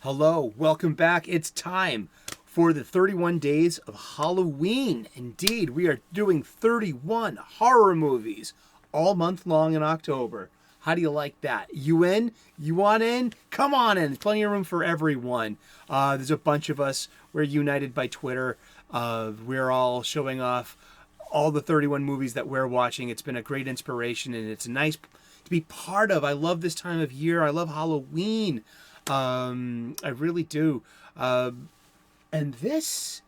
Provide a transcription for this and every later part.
Hello, welcome back. It's time for the 31 days of Halloween. Indeed, we are doing 31 horror movies all month long in October. How do you like that? You in? You want in? Come on in. Plenty of room for everyone. There's a bunch of us. We're united by Twitter. We're all showing off all the 31 movies that we're watching. It's been a great inspiration, and it's nice to be part of. I love this time of year. I love Halloween. I really do. And this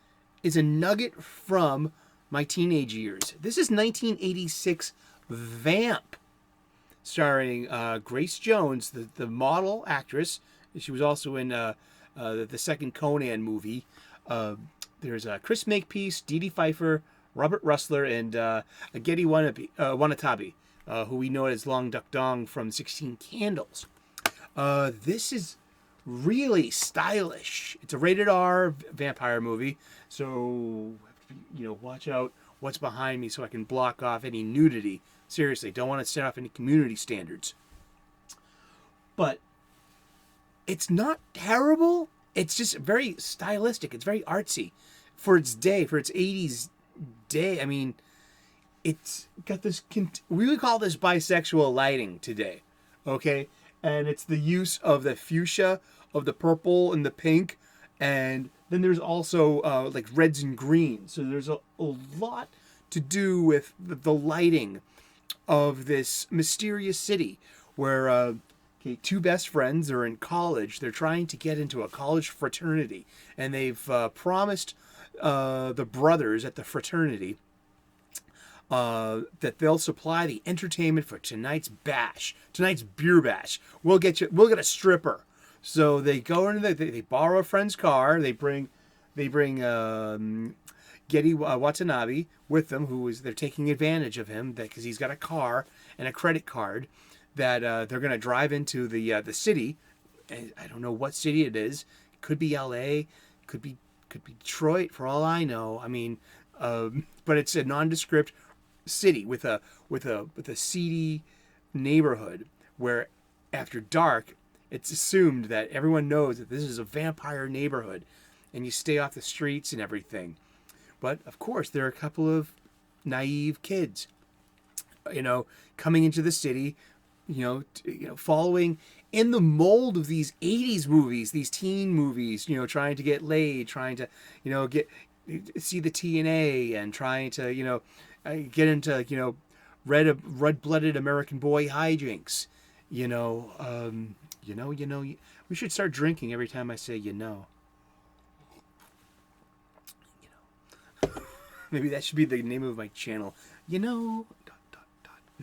is a nugget from my teenage years. This is 1986 Vamp, starring Grace Jones, the model actress. She was also in the second Conan movie. There's Chris Makepeace, Dee Dee Pfeiffer, Robert Russler, and Getty Wanatabe, who we know as Long Duck Dong from 16 Candles. This is really stylish. It's a rated R vampire movie, so watch out what's behind me so I can block off any nudity. Seriously, don't want to set off any community standards. But it's not terrible. It's just very stylistic. It's very artsy for its day, for its 80s day. I mean, it's got this, we would call this bisexual lighting today, okay? And it's the use of the fuchsia, of the purple and the pink, and then there's also like reds and greens. So there's a lot to do with the lighting of this mysterious city where two best friends are in college. They're trying to get into a college fraternity, and they've promised the brothers at the fraternity that they'll supply the entertainment for tonight's beer bash. We'll get a stripper. So they go into they borrow a friend's car. They bring Getty Watanabe with them, they're taking advantage of him because he's got a car and a credit card that they're going to drive into the city. And I don't know what city it is. It could be L.A. Could be Detroit for all I know. I mean, but it's a nondescript city with a seedy neighborhood where after dark it's assumed that everyone knows that this is a vampire neighborhood and you stay off the streets and everything. But of course there are a couple of naive kids coming into the city, following in the mold of these 80s movies, these teen movies, trying to get laid, trying to see the TNA, and trying to get into red-blooded American boy hijinks. We should start drinking every time I say Maybe that should be the name of my channel. It's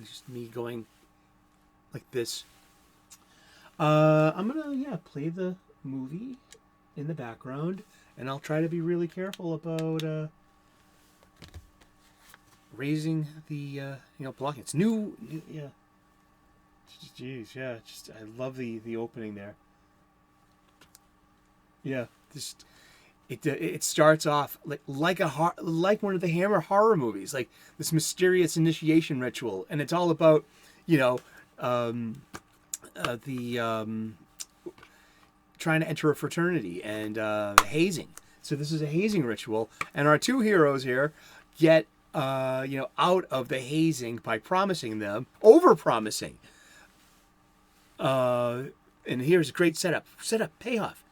just me going like this. I'm gonna play the movie in the background, and I'll try to be really careful about raising the blocking. It's new, yeah. Jeez, yeah. I love the opening there. Yeah, it starts off like one of the Hammer horror movies, like this mysterious initiation ritual, and it's all about trying to enter a fraternity and hazing. So this is a hazing ritual, and our two heroes here get out of the hazing by over-promising. And here's a great setup, payoff.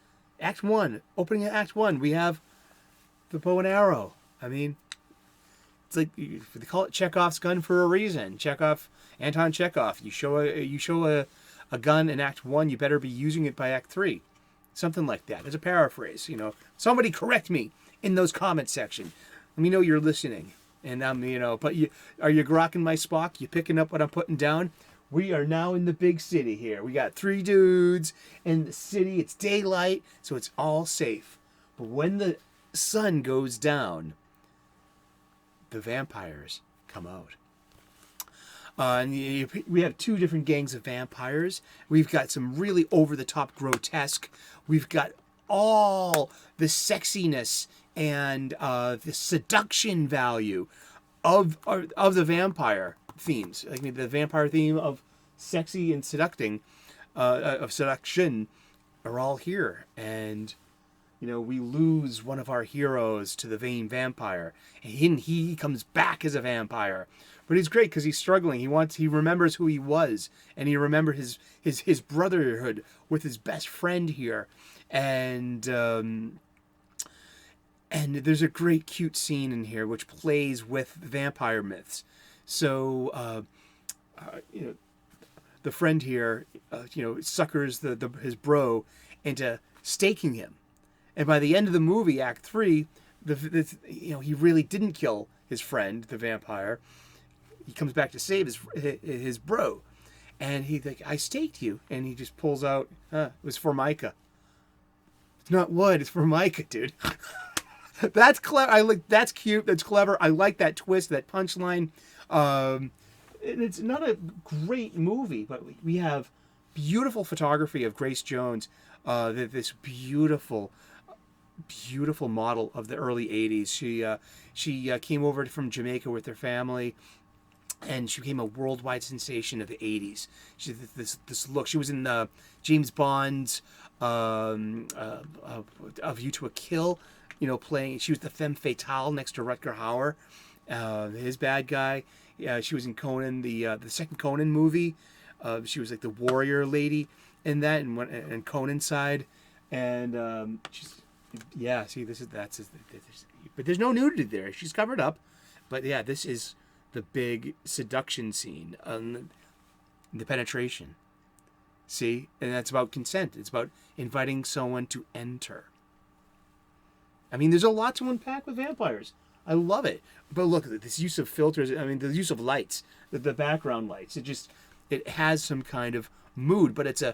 Act 1, opening of Act 1, we have the bow and arrow. I mean, it's like they call it Chekhov's gun for a reason. Anton Chekhov. You show a gun in Act 1, you better be using it by Act 3. Something like that. As a paraphrase, Somebody correct me in those comment section. Let me know you're listening. And but are you grokking my Spock? You picking up what I'm putting down? We are now in the big city here. We got 3 dudes in the city. It's daylight, so it's all safe. But when the sun goes down, the vampires come out. And we have 2 different gangs of vampires. We've got some really over-the-top grotesque. We've got all the sexiness and the seduction value of the vampire themes. The vampire theme of sexy and seducting, of seduction are all here, and we lose one of our heroes to the vampire, and he comes back as a vampire. But he's great because he's struggling. He remembers who he was, and he remembers his brotherhood with his best friend here, and there's a great cute scene in here which plays with vampire myths. So the friend here, suckers his bro into staking him. And by the end of the movie, Act 3, he really didn't kill his friend, the vampire. He comes back to save his bro. And he's like, I staked you. And he just pulls out, it was Formica. It's not wood, it's Formica, dude. That's clever. That's cute. That's clever. I like that twist, that punchline. It's not a great movie, but we have beautiful photography of Grace Jones. This beautiful model of the early '80s. She came over from Jamaica with her family, and she became a worldwide sensation of the '80s. She this look. She was in James Bond's A View to a Kill. Playing. She was the femme fatale next to Rutger Hauer, his bad guy. She was in Conan, the second Conan movie. She was like the warrior lady in that, and Conan's side, and See, but there's no nudity there. She's covered up, but yeah, this is the big seduction scene, the penetration. See, and that's about consent. It's about inviting someone to enter. I mean, there's a lot to unpack with vampires. I love it. But look, this use of filters, I mean, the use of lights, the background lights, it has some kind of mood, but it's a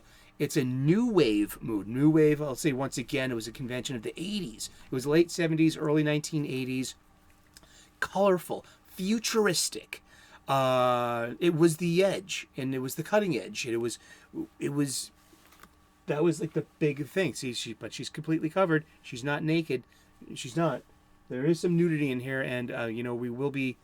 new wave mood. New wave, I'll say once again, it was a convention of the 80s. It was late 70s, early 1980s. Colorful, futuristic. It was the edge, and it was the cutting edge. It was that was like the big thing. See, but she's completely covered. She's not naked. She's not. There is some nudity in here, and we will be,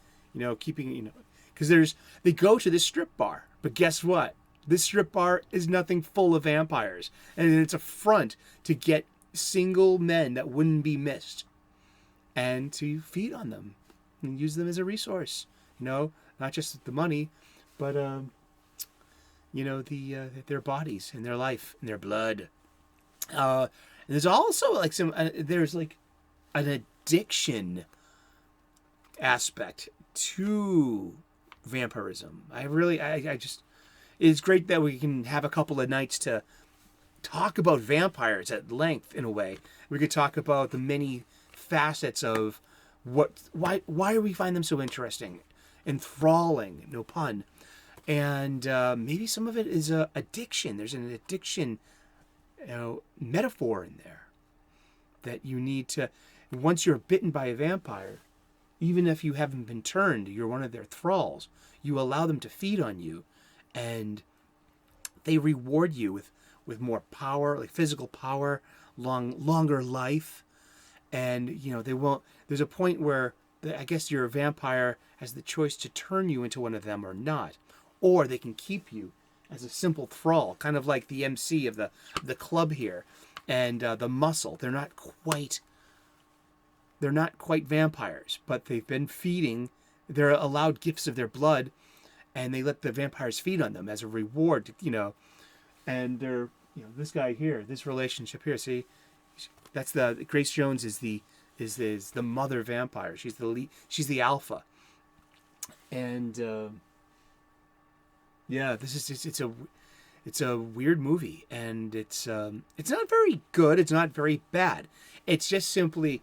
keeping, because they go to this strip bar, but guess what? This strip bar is nothing full of vampires, and it's a front to get single men that wouldn't be missed, and to feed on them and use them as a resource. Not just the money, but their bodies and their life and their blood. And there's also like there's like an addiction aspect to vampirism. I just, it's great that we can have a couple of nights to talk about vampires at length. In a way, we could talk about the many facets of why we find them so interesting, enthralling, no pun, and maybe some of it is addiction. There's an addiction, metaphor in there that you need to. Once you're bitten by a vampire, even if you haven't been turned, you're one of their thralls. You allow them to feed on you, and they reward you with more power, like physical power, longer life, and they won't. There's a point where I guess your vampire has the choice to turn you into one of them or not, or they can keep you as a simple thrall, kind of like the MC of the club here, and the muscle. They're not quite vampires, but they've been feeding. They're allowed gifts of their blood, and they let the vampires feed on them as a reward, and they're, this guy here, this relationship here, see, that's Grace Jones is the mother vampire. She's the lead, she's the alpha. And it's a weird movie, and it's not very good, it's not very bad. It's just simply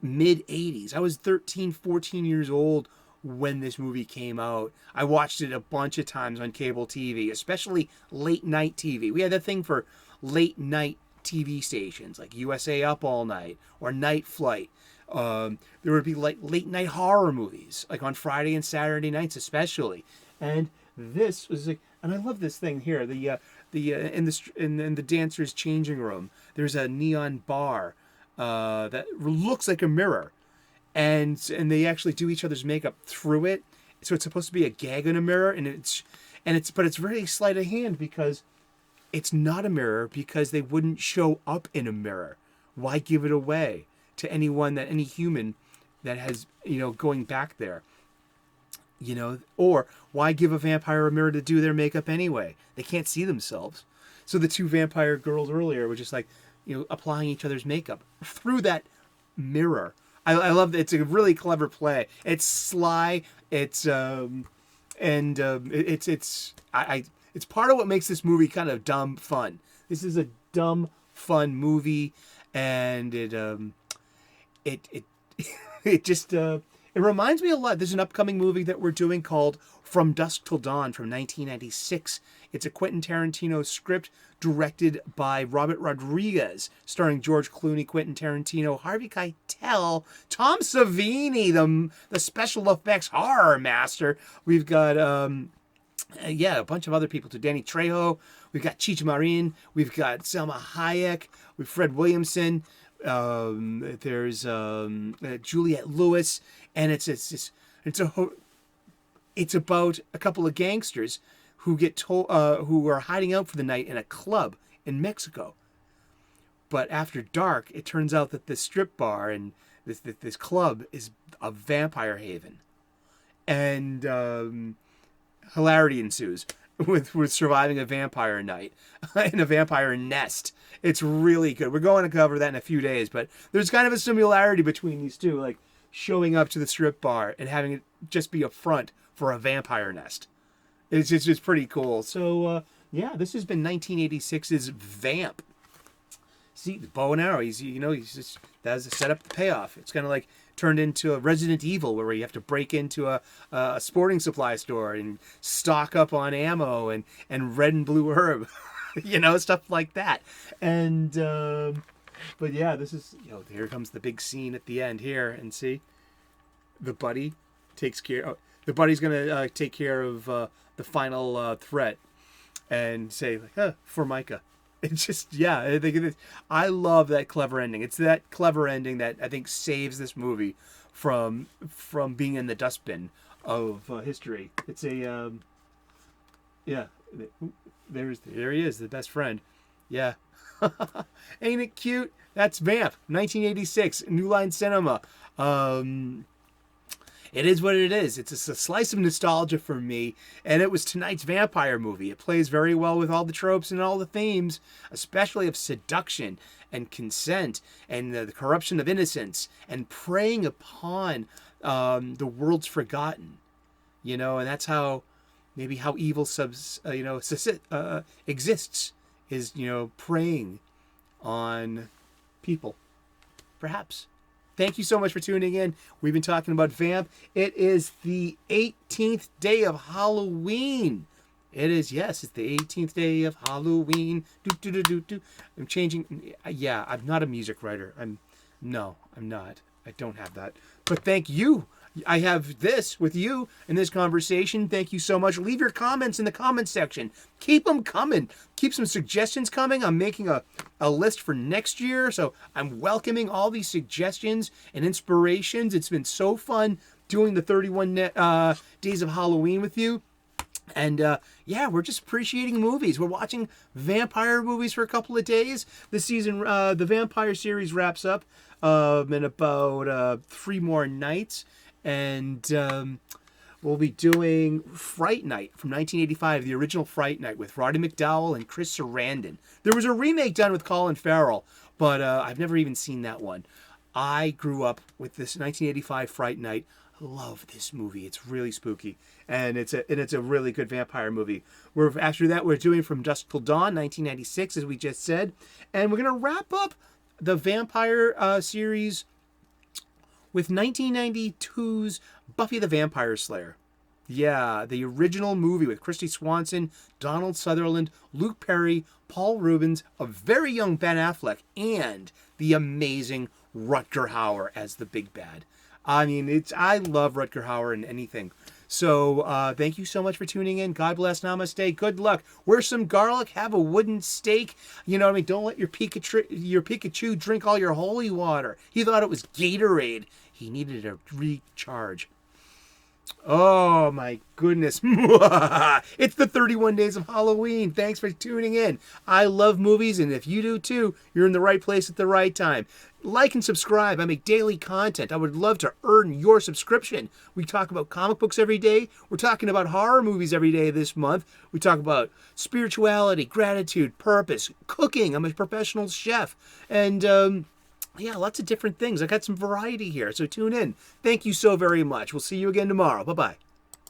mid 80s. I was 13, 14 years old when this movie came out. I watched it a bunch of times on cable TV, especially late night TV. We had a thing for late night TV stations like USA Up All Night or Night Flight. There would be like late night horror movies, like on Friday and Saturday nights especially. And this was like, and I love this thing here. In the dancers' changing room, there's a neon bar that looks like a mirror, and they actually do each other's makeup through it. So it's supposed to be a gag in a mirror, but it's very sleight of hand because it's not a mirror because they wouldn't show up in a mirror. Why give it away to any human that has, going back there? Or why give a vampire a mirror to do their makeup anyway? They can't see themselves. So the two vampire girls earlier were just like, applying each other's makeup through that mirror. I love that. It's a really clever play. It's sly. It's it's part of what makes this movie kind of dumb fun. This is a dumb fun movie, and it reminds me a lot. There's an upcoming movie that we're doing called From Dusk Till Dawn from 1996. It's a Quentin Tarantino script directed by Robert Rodriguez, starring George Clooney, Quentin Tarantino, Harvey Keitel, Tom Savini, the special effects horror master. We've got a bunch of other people too. Danny Trejo. We've got Cheech Marin. We've got Selma Hayek. We've Fred Williamson. There's Juliette Lewis, and it's about a couple of gangsters who who are hiding out for the night in a club in Mexico. But after dark, it turns out that this strip bar and this club is a vampire haven, and hilarity ensues with surviving a vampire night in a vampire nest. It's really good. We're going to cover that in a few days, but there's kind of a similarity between these two, like showing up to the strip bar and having it just be a front for a vampire nest. It's just pretty cool. So, this has been 1986's Vamp. See, the bow and arrow, he's just, that's the setup, the payoff. It's kind of like turned into a Resident Evil where you have to break into a sporting supply store and stock up on ammo and red and blue herb, stuff like that. And, but yeah, this is, here comes the big scene at the end here, and see, the buddy takes care, the buddy's going to take care of the final threat and say, like, Formica. It's just, I love that clever ending. It's that clever ending that I think saves this movie from being in the dustbin of history. It's a, there he is, the best friend. Yeah. Ain't it cute? That's Vamp, 1986, New Line Cinema. It is what it is. It's a slice of nostalgia for me, and it was tonight's vampire movie. It plays very well with all the tropes and all the themes, especially of seduction and consent and the corruption of innocence and preying upon the world's forgotten. And that's how evil exists, is preying on people, perhaps. Thank you so much for tuning in. We've been talking about Vamp. It is the 18th day of Halloween. It is, yes, it's the 18th day of Halloween. I'm changing. Yeah, I'm not a music writer. I'm not. I don't have that. But thank you. I have this with you in this conversation. Thank you so much. Leave your comments in the comments section. Keep them coming. Keep some suggestions coming. I'm making a list for next year, so I'm welcoming all these suggestions and inspirations. It's been so fun doing the 31 days of Halloween with you. And we're just appreciating movies. We're watching vampire movies for a couple of days. This season, the vampire series wraps up in about 3 more nights. And we'll be doing Fright Night from 1985, the original Fright Night with Roddy McDowall and Chris Sarandon. There was a remake done with Colin Farrell, but I've never even seen that one. I grew up with this 1985 Fright Night. I love this movie. It's really spooky, and it's a really good vampire movie. After that, we're doing From Dusk Till Dawn, 1996, as we just said, and we're gonna wrap up the vampire series with 1992's Buffy the Vampire Slayer. Yeah, the original movie with Christy Swanson, Donald Sutherland, Luke Perry, Paul Rubens, a very young Ben Affleck, and the amazing Rutger Hauer as the big bad. I mean, I love Rutger Hauer in anything. So thank you so much for tuning in. God bless. Namaste. Good luck. Wear some garlic. Have a wooden steak. You know what I mean? Don't let your Pikachu drink all your holy water. He thought it was Gatorade. He needed a recharge. Oh my goodness. It's the 31 days of Halloween. Thanks for tuning in. I love movies, and if you do too, you're in the right place at the right time. Like and subscribe. I make daily content. I would love to earn your subscription. We talk about comic books every day. We're talking about horror movies every day this month. We talk about spirituality, gratitude, purpose, cooking. I'm a professional chef. And, yeah, lots of different things. I got some variety here, so tune in. Thank you so very much. We'll see you again tomorrow. Bye-bye.